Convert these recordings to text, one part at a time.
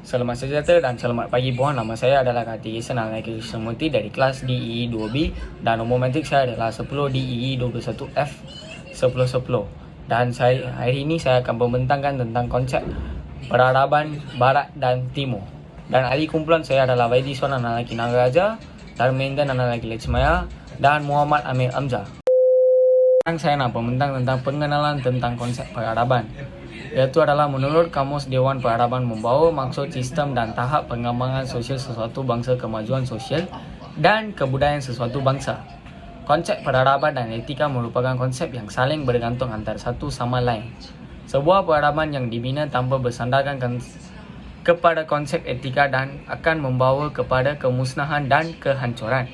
Selamat sejahtera dan selamat pagi puan. Nama saya adalah Kartikeyan Senangai Krishnamurti dari kelas DEE 2B dan umur matrik saya adalah 10 DEE 21F 1010. Dan hari ini saya akan membentangkan tentang konsep peradaban Barat dan Timur. Dan ahli kumpulan saya adalah Vaidiswan Analaki Nagaraja, Dharmendra Analaki Lechmaya, dan Muhammad Amir Amzah. Sekarang saya nak membentang tentang pengenalan tentang konsep peradaban. Iaitu adalah menurut Kamus Dewan Peradaban membawa maksud sistem dan tahap pengembangan sosial sesuatu bangsa, kemajuan sosial dan kebudayaan sesuatu bangsa. Konsep peradaban dan etika merupakan konsep yang saling bergantung antara satu sama lain. Sebuah peradaban yang dibina tanpa bersandarkan kepada konsep etika dan akan membawa kepada kemusnahan dan kehancuran.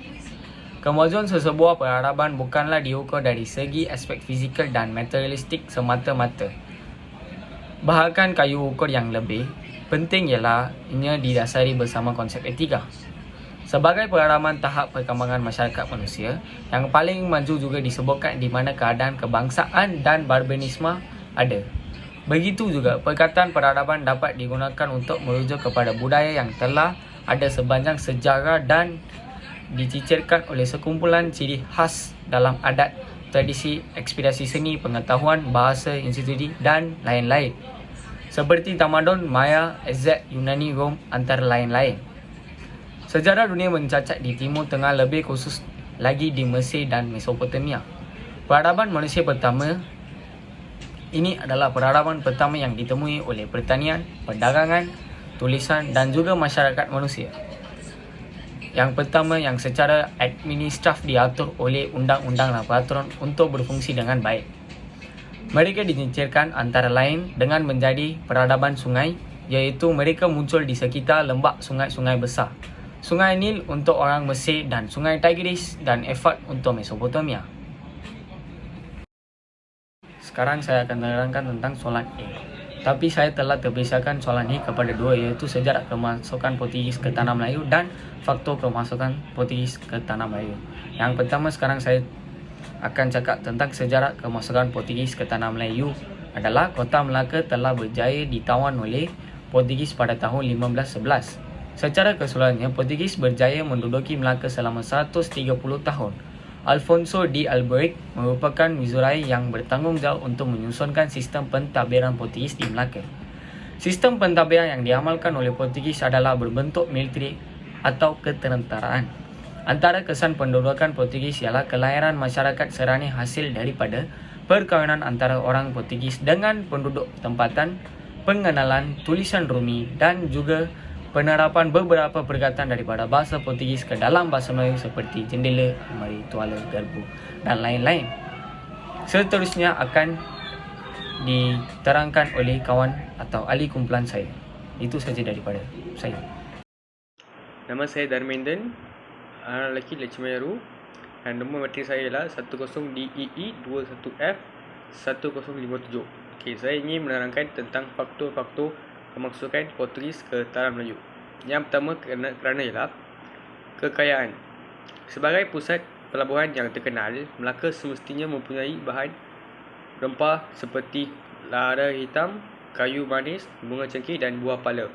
Kemajuan sesebuah peradaban bukanlah diukur dari segi aspek fizikal dan materialistik semata-mata. Bahkan kayu ukur yang lebih penting ialah ianya didasari bersama konsep etika. Sebagai peradaban tahap perkembangan masyarakat manusia, yang paling maju juga disebutkan di mana keadaan kebangsaan dan barbarisme ada. Begitu juga perkataan peradaban dapat digunakan untuk merujuk kepada budaya yang telah ada sepanjang sejarah dan dicicirkan oleh sekumpulan ciri khas dalam adat, tradisi, ekspedisi seni, pengetahuan, bahasa, institusi dan lain-lain. Seperti tamadun Maya, Aztec, Yunani, Rom antara lain-lain. Sejarah dunia mencacat di Timur Tengah, lebih khusus lagi di Mesir dan Mesopotamia. Peradaban manusia pertama ini adalah peradaban pertama yang ditemui oleh pertanian, perdagangan, tulisan dan juga masyarakat manusia. Yang pertama yang secara administratif diatur oleh undang-undang dan peraturan untuk berfungsi dengan baik. Mereka dicicirkan antara lain dengan menjadi peradaban sungai, iaitu mereka muncul di sekitar lembah sungai-sungai besar. Sungai Nil untuk orang Mesir dan Sungai Tigris dan Efrat untuk Mesopotamia. Sekarang saya akan menerangkan tentang soalan A. Tapi saya telah terpisahkan soalan ini kepada dua, iaitu sejarah kemasukan Portugis ke Tanah Melayu dan faktor kemasukan Portugis ke Tanah Melayu. Yang pertama sekarang saya akan cakap tentang sejarah kemasukan Portugis ke Tanah Melayu adalah kota Melaka telah berjaya ditawan oleh Portugis pada tahun 1511. Secara keseluruhannya, Portugis berjaya menduduki Melaka selama 130 tahun. Alfonso de Albuquerque merupakan viceroy yang bertanggungjawab untuk menyusunkan sistem pentadbiran Portugis di Melaka. Sistem pentadbiran yang diamalkan oleh Portugis adalah berbentuk militeri atau ketenteraan. Antara kesan pendudukan Portugis ialah kelahiran masyarakat serani hasil daripada perkahwinan antara orang Portugis dengan penduduk tempatan, pengenalan tulisan Rumi dan juga penerapan beberapa perkataan daripada bahasa Portugis ke dalam bahasa Melayu seperti jendela, almari, tuala, garpu dan lain-lain. Seterusnya akan diterangkan oleh kawan atau ahli kumpulan saya. Itu saja daripada saya. Nama saya Dharmendra Analaki Lechmaya dan nombor matrik saya ialah 10DEE 21F 1057. Okey, saya ingin menerangkan tentang faktor-faktor kemasukan Portugis ke Tanah Melayu. Yang pertama kerana ialah kekayaan. Sebagai pusat pelabuhan yang terkenal, Melaka semestinya mempunyai bahan rempah seperti lada hitam, kayu manis, bunga cengkeh dan buah pala.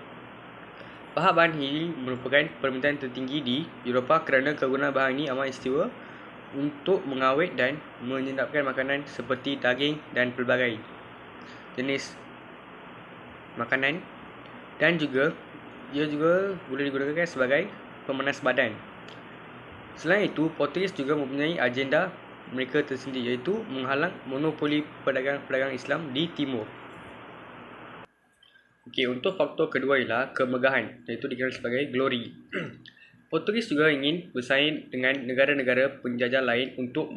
Bahan-bahan ini merupakan permintaan tertinggi di Eropah kerana kegunaan bahan ini amat istimewa untuk mengawet dan menyedapkan makanan seperti daging dan pelbagai jenis makanan, dan juga ia juga boleh digunakan sebagai pemanas badan. Selain itu, Portugis juga mempunyai agenda mereka tersendiri, iaitu menghalang monopoli pedagang-pedagang Islam di timur. Okey, untuk faktor kedua ialah kemegahan, iaitu dikenal sebagai glory. Portugis juga ingin bersaing dengan negara-negara penjajah lain untuk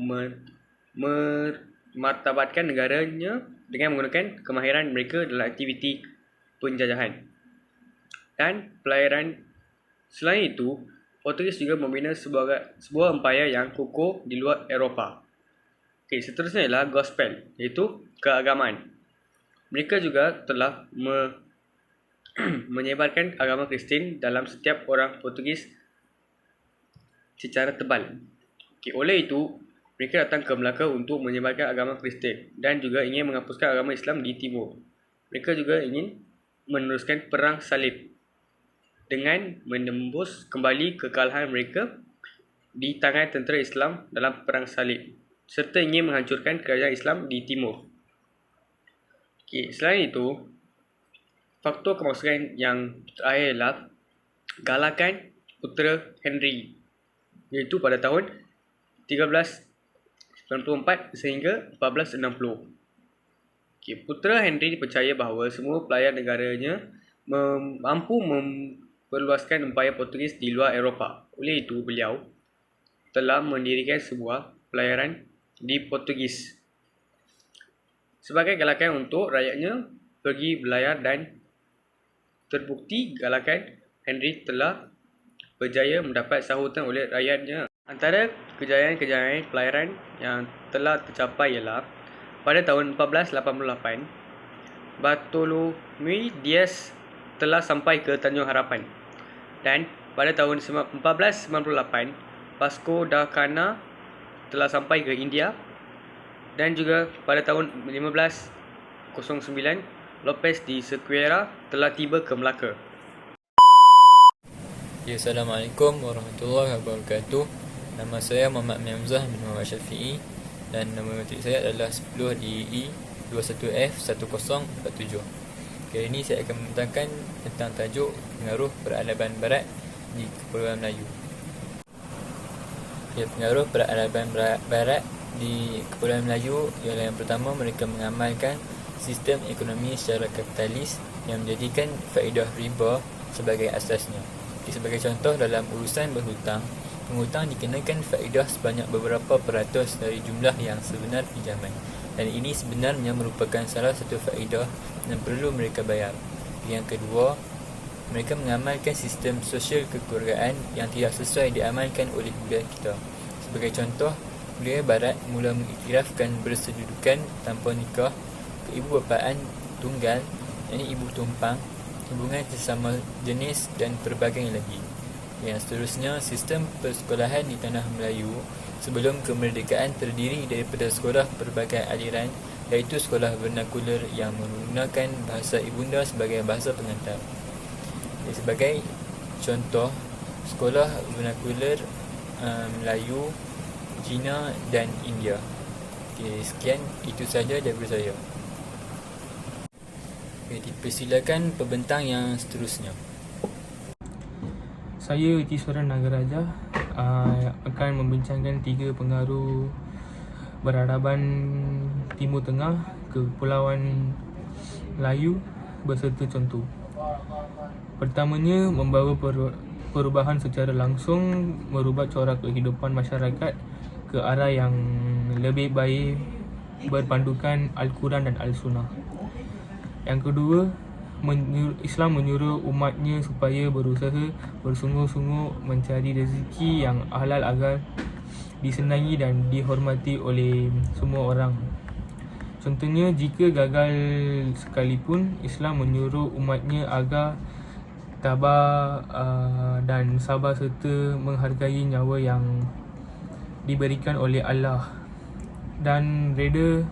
memartabatkan negaranya dengan menggunakan kemahiran mereka dalam aktiviti penjajahan dan pelayaran. Selain itu, Portugis juga membina sebuah empayar yang kukuh di luar Eropah. Okey, seterusnya ialah gospel, iaitu keagamaan. Mereka juga telah menyebarkan agama Kristian dalam setiap orang Portugis secara tebal. Okey, oleh itu, mereka datang ke Melaka untuk menyebarkan agama Kristian dan juga ingin menghapuskan agama Islam di timur. Mereka juga ingin meneruskan perang salib. dengan menembus kembali kekalahan mereka di tangan tentera Islam dalam Perang Salib serta ingin menghancurkan kerajaan Islam di timur. Selain itu, faktor kemaksudkan yang terakhir ialah galakan putera Henry, iaitu pada tahun 1394 sehingga 1460. Putera Henry dipercaya bahawa semua pelayan negaranya mampu memperluaskan empayar Portugis di luar Eropah. Oleh itu, beliau telah mendirikan sebuah pelayaran di Portugis sebagai galakan untuk rakyatnya pergi berlayar, dan terbukti galakan Henry telah berjaya mendapat sambutan oleh rakyatnya. Antara kejayaan-kejayaan pelayaran yang telah tercapai ialah pada tahun 1488, Bartolomé Diaz telah sampai ke Tanjung Harapan, dan pada tahun 1498, Vasco da Gama telah sampai ke India, dan juga pada tahun 1509, Lopez de Sequeira telah tiba ke Melaka. Assalamualaikum warahmatullahi wabarakatuh. Nama saya Muhammad Hamzah bin Muhammad Syafi'i dan nama matrik saya adalah 10 DEE 21F 1047. Kali ini saya akan membentangkan tentang tajuk pengaruh peradaban barat di Kepulauan Melayu. Pengaruh peradaban barat di Kepulauan Melayu ialah yang pertama, mereka mengamalkan sistem ekonomi secara kapitalis yang menjadikan faedah riba sebagai asasnya. Sebagai contoh, dalam urusan berhutang, penghutang dikenakan faedah sebanyak beberapa peratus dari jumlah yang sebenar pinjaman, dan ini sebenarnya merupakan salah satu faedah yang perlu mereka bayar. Yang kedua, mereka mengamalkan sistem sosial kekeluargaan yang tidak sesuai diamalkan oleh budaya kita. Sebagai contoh, budaya barat mula mengiktirafkan bersedudukan tanpa nikah, keibubapaan tunggal, yakni ibu tumpang, hubungan sesama jenis dan pelbagai lagi. Yang seterusnya, sistem persekolahan di tanah Melayu sebelum kemerdekaan terdiri daripada sekolah pelbagai aliran, iaitu sekolah vernakular yang menggunakan bahasa ibunda sebagai bahasa pengantar. Sebagai contoh, sekolah vernakular Melayu, Cina dan India. Sekian, itu sahaja daripada saya. Dipersilakan pembentang yang seterusnya. Saya Itiswaran Nagaraja akan membincangkan 3 pengaruh peradaban Timur Tengah ke Kepulauan Melayu berserta contoh. Pertamanya, membawa perubahan secara langsung, merubah corak kehidupan masyarakat ke arah yang lebih baik berpandukan Al-Quran dan Al-Sunnah. Yang kedua, Islam menyuruh umatnya supaya berusaha bersungguh-sungguh mencari rezeki yang halal agar disenangi dan dihormati oleh semua orang. Contohnya, jika gagal sekalipun, Islam menyuruh umatnya agar tabah dan sabar serta menghargai nyawa yang diberikan oleh Allah dan reda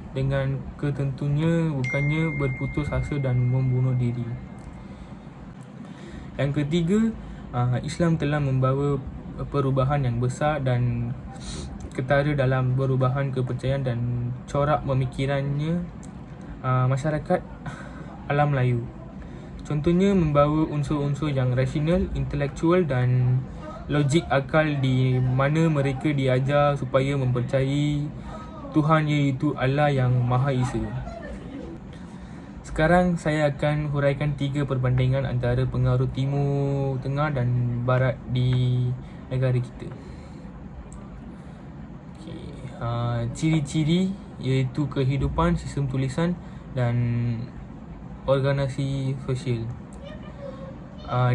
dengan ketentunya, bukannya berputus asa dan membunuh diri. Yang ketiga, Islam telah membawa perubahan yang besar dan ketara dalam perubahan kepercayaan dan corak pemikirannya masyarakat alam Melayu. Contohnya, membawa unsur-unsur yang rasional, intelektual dan logik akal, di mana mereka diajar supaya mempercayai Tuhan, iaitu Allah yang Maha Esa. Sekarang saya akan huraikan 3 perbandingan antara pengaruh Timur Tengah dan Barat di negara kita. Ciri-ciri iaitu kehidupan, sistem tulisan dan organisasi sosial.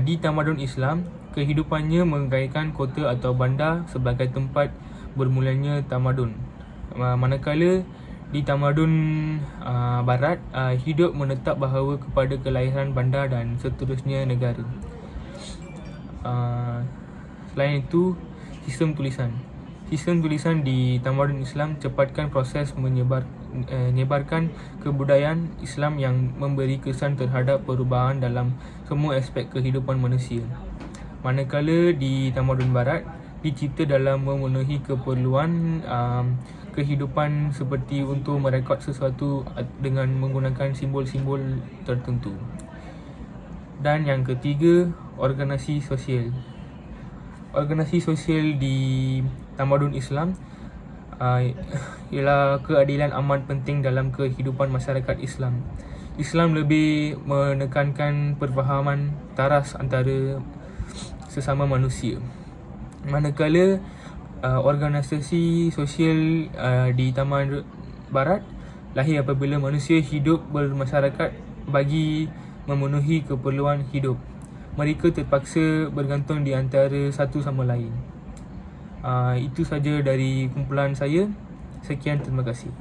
Di tamadun Islam, kehidupannya menggairahkan kota atau bandar sebagai tempat bermulanya tamadun. Manakala di tamadun Barat, hidup menetap bahawa kepada kelahiran bandar dan seterusnya negara. Selain itu, sistem tulisan. Sistem tulisan di tamadun Islam cepatkan proses menyebarkan kebudayaan Islam yang memberi kesan terhadap perubahan dalam semua aspek kehidupan manusia. Manakala di tamadun barat dicipta dalam memenuhi keperluan kehidupan seperti untuk merekod sesuatu dengan menggunakan simbol-simbol tertentu. Dan yang ketiga, organisasi sosial. Organisasi sosial di tamadun Islam ialah keadilan amat penting dalam kehidupan masyarakat Islam. Islam lebih menekankan perfahaman taras antara sesama manusia. Manakala organisasi sosial di tamadun barat lahir apabila manusia hidup bermasyarakat bagi memenuhi keperluan hidup. Mereka terpaksa bergantung di antara satu sama lain. Itu saja dari kumpulan saya. Sekian, terima kasih.